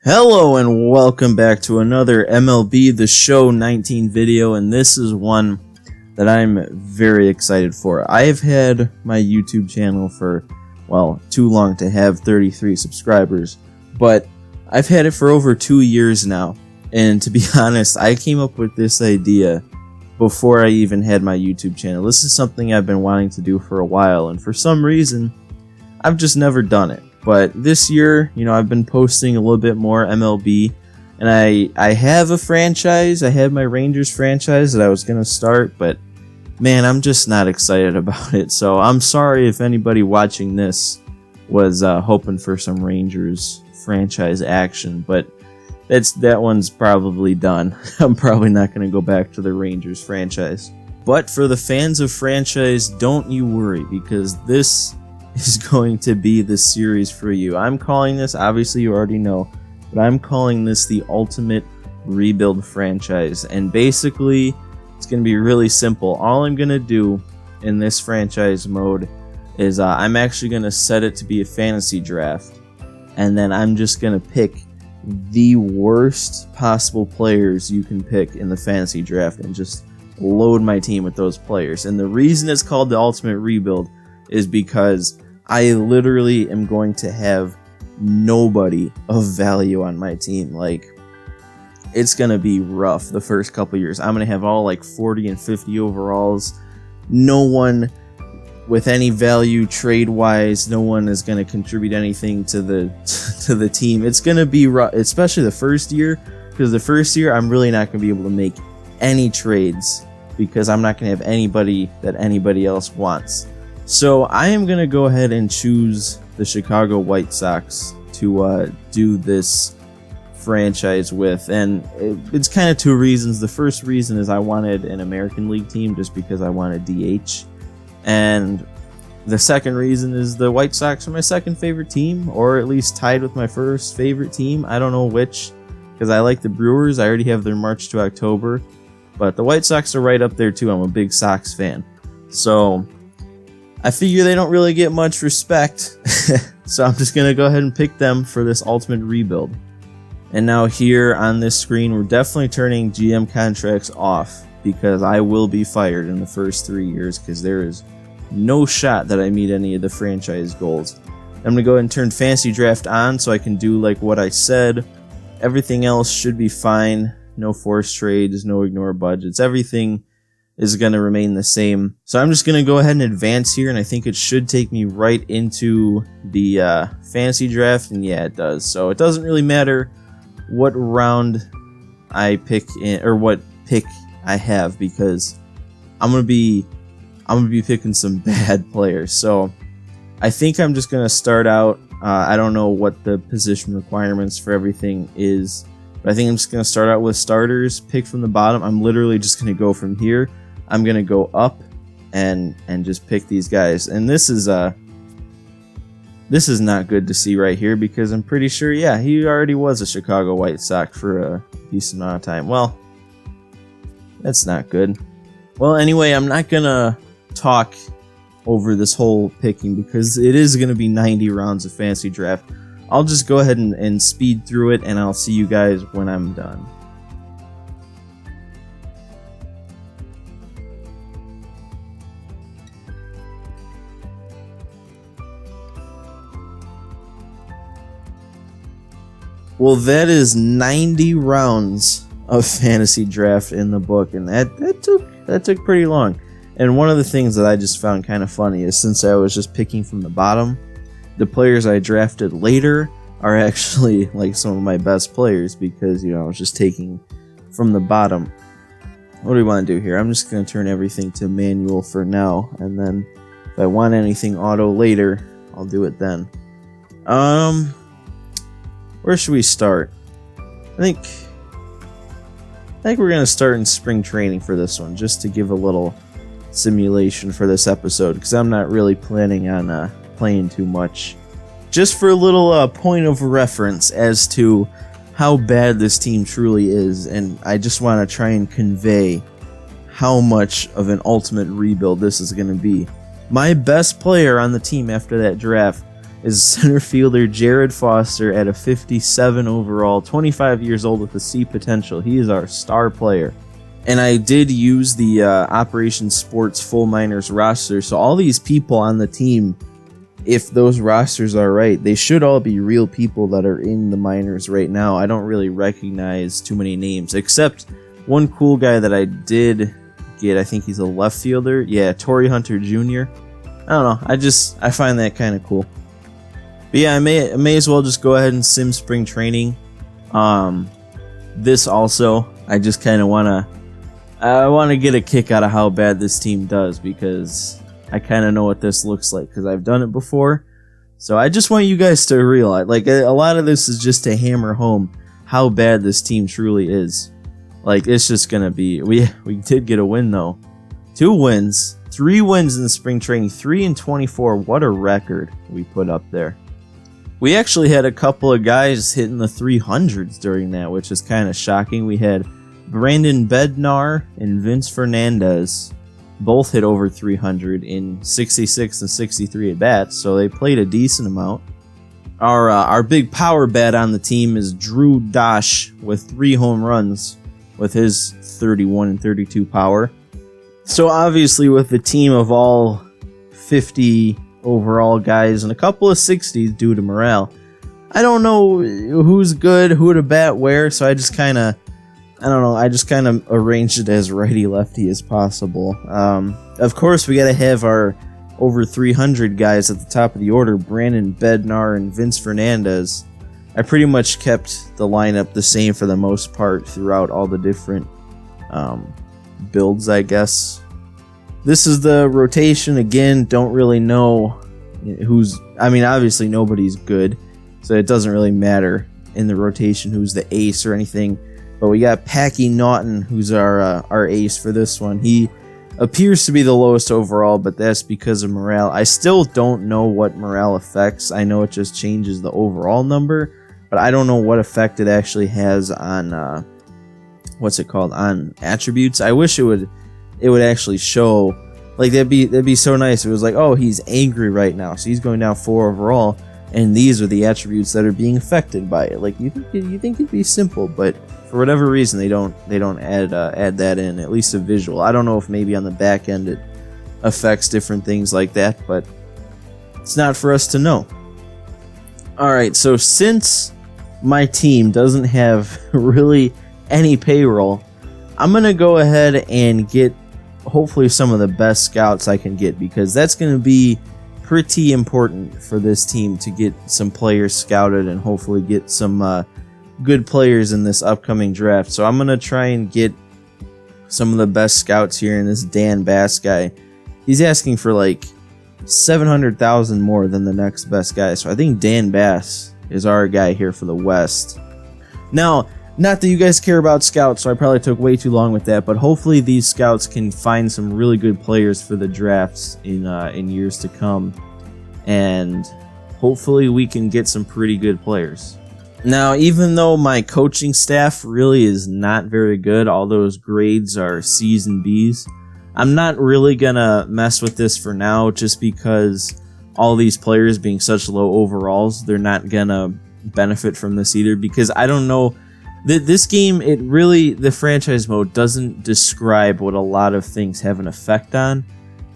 Hello and welcome back to another MLB The Show 19 video, and this is one that I'm very excited for. I have had my YouTube channel for, well, too long to have 33 subscribers, but I've had it for over 2 years now, and to be honest, I came up with this idea before I even had my YouTube channel. This is something I've been wanting to do for a while, and for some reason, I've just never done it. But this year, I've been posting a little bit more MLB, and I have a franchise. I had my Rangers franchise that I was going to start, but man, I'm just not excited about it. So I'm sorry if anybody watching this was hoping for some Rangers franchise action, but that one's probably done. I'm probably not going to go back to the Rangers franchise. But for the fans of franchise, don't you worry, because this is going to be the series for you. I'm calling this, obviously you already know, but I'm calling this the Ultimate Rebuild franchise. And basically, it's going to be really simple. All I'm going to do in this franchise mode is I'm actually going to set it to be a fantasy draft. And then I'm just going to pick the worst possible players you can pick in the fantasy draft and just load my team with those players. And the reason it's called the Ultimate Rebuild is because I literally am going to have nobody of value on my team. Like, it's going to be rough the first couple years. I'm going to have all like 40 and 50 overalls. No one with any value trade-wise. No one is going to contribute anything to the team. It's going to be rough, especially the first year, because the first year I'm really not going to be able to make any trades because I'm not going to have anybody that anybody else wants. So I am going to go ahead and choose the Chicago White Sox to do this franchise with. And it's kind of two reasons. The first reason is I wanted an American League team just because I wanted DH. And the second reason is the White Sox are my second favorite team, or at least tied with my first favorite team. I don't know which, because I like the Brewers. I already have their March to October. But the White Sox are right up there too. I'm a big Sox fan. So I figure they don't really get much respect, so I'm just going to go ahead and pick them for this Ultimate Rebuild. And now here on this screen, we're definitely turning GM contracts off because I will be fired in the first 3 years because there is no shot that I meet any of the franchise goals. I'm going to go ahead and turn Fantasy Draft on so I can do like what I said. Everything else should be fine. No forced trades, no ignore budgets. Everything is going to remain the same. So I'm just going to go ahead and advance here, and I think it should take me right into the fantasy draft, and yeah, it does. So it doesn't really matter what round I pick in, or what pick I have, because I'm going to be picking some bad players. So I think I'm just going to start out, I don't know what the position requirements for everything is, but I think I'm just going to start out with starters, pick from the bottom. I'm literally just going to go from here. I'm going to go up and just pick these guys. And this is not good to see right here because I'm pretty sure, yeah, he already was a Chicago White Sox for a decent amount of time. Well, that's not good. Well, anyway, I'm not going to talk over this whole picking because it is going to be 90 rounds of fantasy draft. I'll just go ahead and speed through it, and I'll see you guys when I'm done. Well, that is 90 rounds of fantasy draft in the book, and that took pretty long. And one of the things that I just found kind of funny is since I was just picking from the bottom, the players I drafted later are actually like some of my best players because, I was just taking from the bottom. What do we want to do here? I'm just going to turn everything to manual for now, and then if I want anything auto later, I'll do it then. Where should we start? I think we're going to start in spring training for this one, just to give a little simulation for this episode, because I'm not really planning on playing too much. Just for a little point of reference as to how bad this team truly is, and I just want to try and convey how much of an ultimate rebuild this is going to be. My best player on the team after that draft is center fielder Jared Foster at a 57 overall, 25 years old with a C potential. He is our star player. And I did use the Operation Sports Full Minors roster, so all these people on the team, if those rosters are right, they should all be real people that are in the minors right now. I don't really recognize too many names, except one cool guy that I did get. I think he's a left fielder. Yeah, Torrey Hunter Jr. I don't know. I find that kind of cool. But yeah, I may as well just go ahead and sim spring training. This also, I just kind of want to get a kick out of how bad this team does, because I kind of know what this looks like because I've done it before. So I just want you guys to realize, like, a lot of this is just to hammer home how bad this team truly is. Like, it's just gonna be, we did get a win though. 2 wins, 3 wins in the spring training, 3-24. What a record we put up there. We actually had a couple of guys hitting the 300s during that, which is kind of shocking. We had Brandon Bednar and Vince Fernandez both hit over 300 in 66 and 63 at bats, so they played a decent amount. Our big power bat on the team is Drew Dosh with 3 home runs with his 31 and 32 power. So obviously with the team of all 50 overall guys and a couple of 60s due to morale, I don't know who's good, who to bat where, so I just kind of arranged it as righty-lefty as possible. Of course, we got to have our over 300 guys at the top of the order, Brandon Bednar and Vince Fernandez. I pretty much kept the lineup the same for the most part throughout all the different builds, I guess. This is the rotation. Again, don't really know obviously nobody's good, so it doesn't really matter in the rotation who's the ace or anything. But we got Packy Naughton, who's our ace for this one. He appears to be the lowest overall, but that's because of morale. I still don't know what morale affects. I know it just changes the overall number, but I don't know what effect it actually has on on attributes. I wish it would actually show. Like, that'd be so nice if it was like, oh, he's angry right now, so he's going down 4 overall, and these are the attributes that are being affected by it. Like, you think it'd be simple, but for whatever reason they don't add that in, at least a visual. I don't know if maybe on the back end it affects different things like that, but it's not for us to know. Alright, so since my team doesn't have really any payroll, I'm going to go ahead and get hopefully some of the best scouts I can get, because that's going to be pretty important for this team to get some players scouted and hopefully get some good players in this upcoming draft. So I'm going to try and get some of the best scouts here. And this Dan Bass guy, he's asking for like 700,000 more than the next best guy. So I think Dan Bass is our guy here for the West. Now, not that you guys care about scouts, so I probably took way too long with that, but hopefully these scouts can find some really good players for the drafts in years to come, and hopefully we can get some pretty good players. Now, even though my coaching staff really is not very good, all those grades are C's and B's, I'm not really gonna mess with this for now, just because all these players being such low overalls, they're not gonna benefit from this either, because I don't know. This game, the franchise mode doesn't describe what a lot of things have an effect on,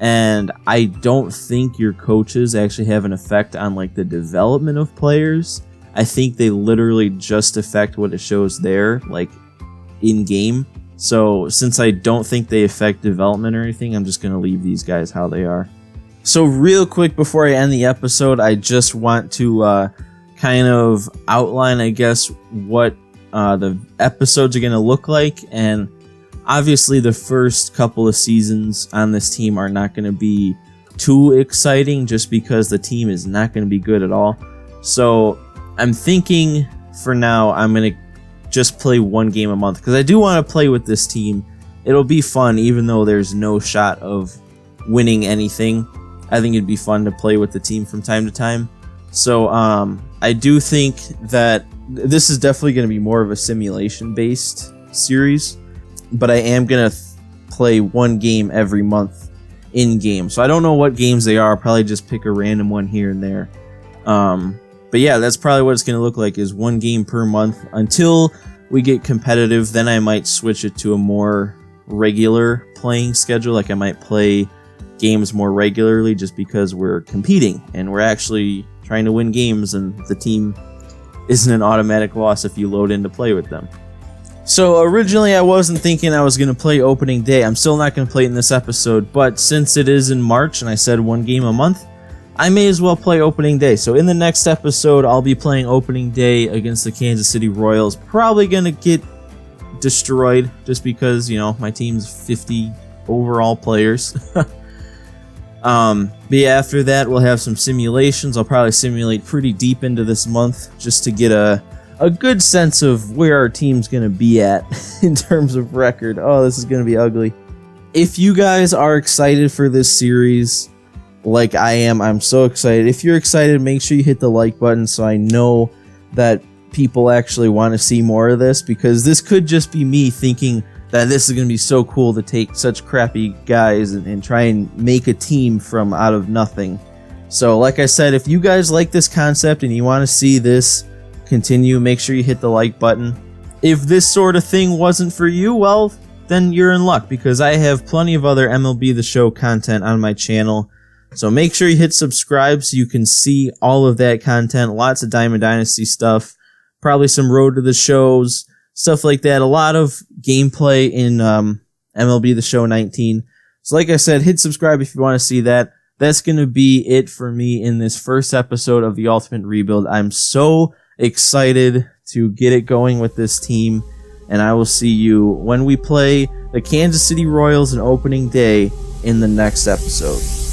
and I don't think your coaches actually have an effect on like the development of players. I think they literally just affect what it shows there, like in game. So since I don't think they affect development or anything, I'm just gonna leave these guys how they are. So real quick before I end the episode, I just want to kind of outline, I guess, what the episodes are going to look like. And obviously the first couple of seasons on this team are not going to be too exciting, just because the team is not going to be good at all. So I'm thinking for now I'm going to just play 1 game a month, because I do want to play with this team. It'll be fun, even though there's no shot of winning anything. I think it'd be fun to play with the team from time to time. So I do think that this is definitely going to be more of a simulation-based series, but I am going to play 1 game every month in-game. So I don't know what games they are. I'll probably just pick a random one here and there. But yeah, that's probably what it's going to look like, is one game per month until we get competitive. Then I might switch it to a more regular playing schedule. Like I might play games more regularly just because we're competing and we're actually trying to win games, and the team isn't an automatic loss if you load in to play with them. So originally I wasn't thinking I was going to play opening day. I'm still not going to play it in this episode, but since it is in March and I said one game a month, I may as well play opening day. So in the next episode, I'll be playing opening day against the Kansas City Royals. Probably going to get destroyed just because, you know, my team's 50 overall players. But yeah, after that, we'll have some simulations. I'll probably simulate pretty deep into this month just to get a good sense of where our team's going to be at in terms of record. Oh, this is going to be ugly. If you guys are excited for this series, like I am, I'm so excited. If you're excited, make sure you hit the like button so I know that people actually want to see more of this, because this could just be me thinking that this is going to be so cool to take such crappy guys and try and make a team from out of nothing. So like I said, if you guys like this concept and you want to see this continue, make sure you hit the like button. If this sort of thing wasn't for you, well, then you're in luck, because I have plenty of other MLB The Show content on my channel. So make sure you hit subscribe so you can see all of that content. Lots of Diamond Dynasty stuff, probably some Road to the Shows, stuff like that. A lot of gameplay in MLB The Show 19. So like I said, hit subscribe if you want to see that. That's going to be it for me in this first episode of the Ultimate Rebuild. I'm so excited to get it going with this team, and I will see you when we play the Kansas City Royals on opening day in the next episode.